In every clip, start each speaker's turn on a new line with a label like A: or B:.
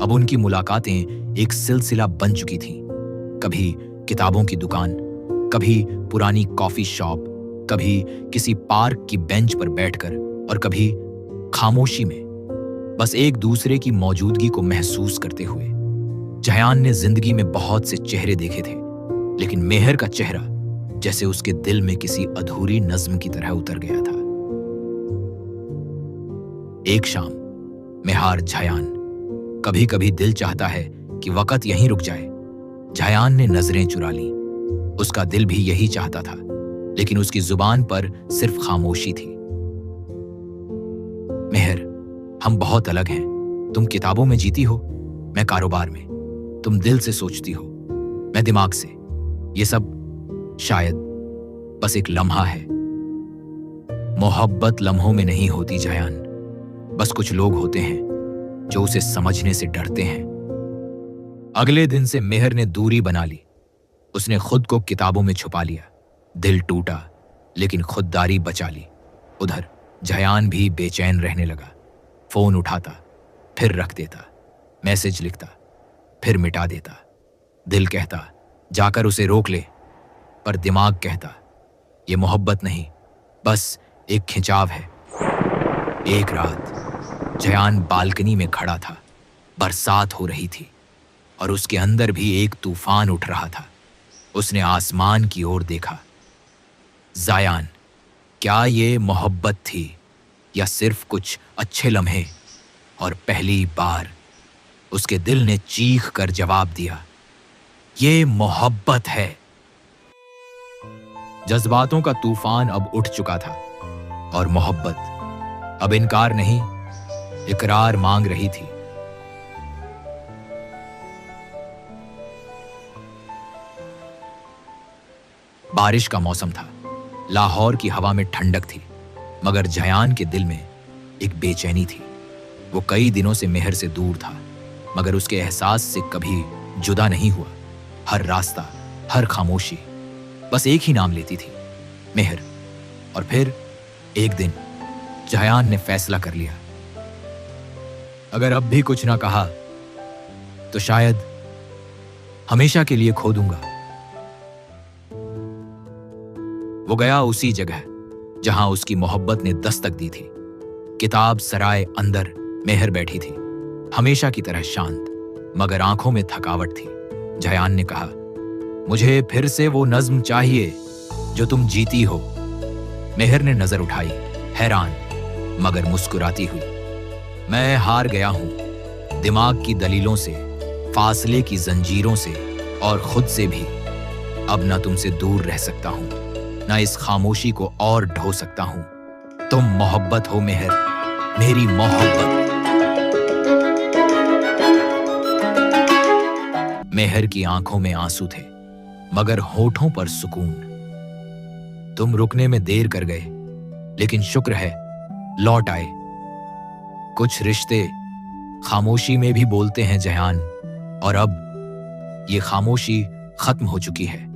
A: अब उनकी मुलाकातें एक सिलसिला बन चुकी थीं। कभी किताबों की दुकान, कभी पुरानी कॉफी शॉप, कभी किसी पार्क की बेंच पर बैठकर और कभी खामोशी में, बस एक दूसरे की मौजूदगी को महसूस करते हुए। जयान ने जिंदगी में बहुत से चेहरे देखे थे, लेकिन मेहर का चेहरा जैसे उसके दिल में किसी अधूरी नज्म की तरह उतर गया था। एक शाम मेहार जयान, कभी कभी दिल चाहता है कि वक्त यहीं रुक जाए। जयान ने नजरें चुरा ली। उसका दिल भी यही चाहता था, लेकिन उसकी जुबान पर सिर्फ खामोशी थी। मेहर, हम बहुत अलग हैं। तुम किताबों में जीती हो, मैं कारोबार में। तुम दिल से सोचती हो, मैं दिमाग से। ये सब शायद बस एक लम्हा है। मोहब्बत लम्हों में नहीं होती जयान, बस कुछ लोग होते हैं जो उसे समझने से डरते हैं। अगले दिन से मेहर ने दूरी बना ली। उसने खुद को किताबों में छुपा लिया। दिल टूटा, लेकिन खुददारी बचा ली। उधर जयान भी बेचैन रहने लगा। फोन उठाता, फिर रख देता, मैसेज लिखता, फिर मिटा देता। दिल कहता जाकर उसे रोक ले, पर दिमाग कहता ये मोहब्बत नहीं, बस एक खिंचाव है। एक रात जयान बालकनी में खड़ा था। बरसात हो रही थी और उसके अंदर भी एक तूफान उठ रहा था। उसने आसमान की ओर देखा। जयान, क्या ये मोहब्बत थी या सिर्फ कुछ अच्छे लम्हे? और पहली बार उसके दिल ने चीख कर जवाब दिया, ये मोहब्बत है। जज्बातों का तूफान अब उठ चुका था और मोहब्बत अब इनकार नहीं, इकरार मांग रही थी। बारिश का मौसम था। लाहौर की हवा में ठंडक थी, मगर जयान के दिल में एक बेचैनी थी। वो कई दिनों से मेहर से दूर था, मगर उसके एहसास से कभी जुदा नहीं हुआ। हर रास्ता, हर खामोशी बस एक ही नाम लेती थी, मेहर। और फिर एक दिन जयान ने फैसला कर लिया, अगर अब भी कुछ ना कहा तो शायद हमेशा के लिए खो दूंगा। वो गया उसी जगह जहां उसकी मोहब्बत ने दस्तक दी थी। किताब सराय अंदर मेहर बैठी थी, हमेशा की तरह शांत, मगर आंखों में थकावट थी। जयान ने कहा, मुझे फिर से वो नज्म चाहिए जो तुम जीती हो। मेहर ने नजर उठाई, हैरान मगर मुस्कुराती हुई। मैं हार गया हूं, दिमाग की दलीलों से, फासले की जंजीरों से और खुद से भी। अब ना तुमसे दूर रह सकता हूं, ना इस खामोशी को और ढो सकता हूं। तुम मोहब्बत हो मेहर, मेरी मोहब्बत। मेहर की आंखों में आंसू थे, मगर होठों पर सुकून। तुम रुकने में देर कर गए, लेकिन शुक्र है लौट आए। कुछ रिश्ते खामोशी में भी बोलते हैं जयान, और अब ये खामोशी खत्म हो चुकी है।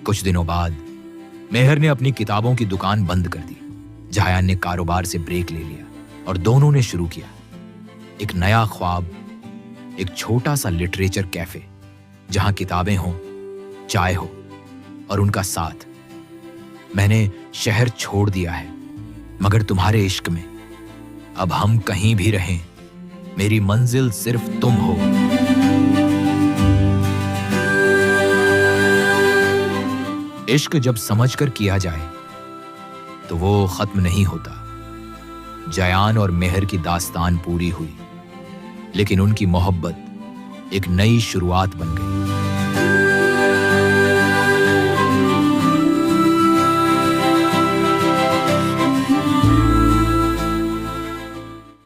A: कुछ दिनों बाद मेहर ने अपनी किताबों की दुकान बंद कर दी। जयान ने कारोबार से ब्रेक ले लिया और दोनों ने शुरू किया एक नया ख्वाब, एक छोटा सा लिटरेचर कैफे, जहां किताबें हों, चाय हो और उनका साथ। मैंने शहर छोड़ दिया है, मगर तुम्हारे इश्क में अब हम कहीं भी रहें, मेरी मंजिल सिर्फ तुम हो। इश्क जब समझकर किया जाए तो वो खत्म नहीं होता। जयान और मेहर की दास्तान पूरी हुई, लेकिन उनकी मोहब्बत एक नई शुरुआत बन गई।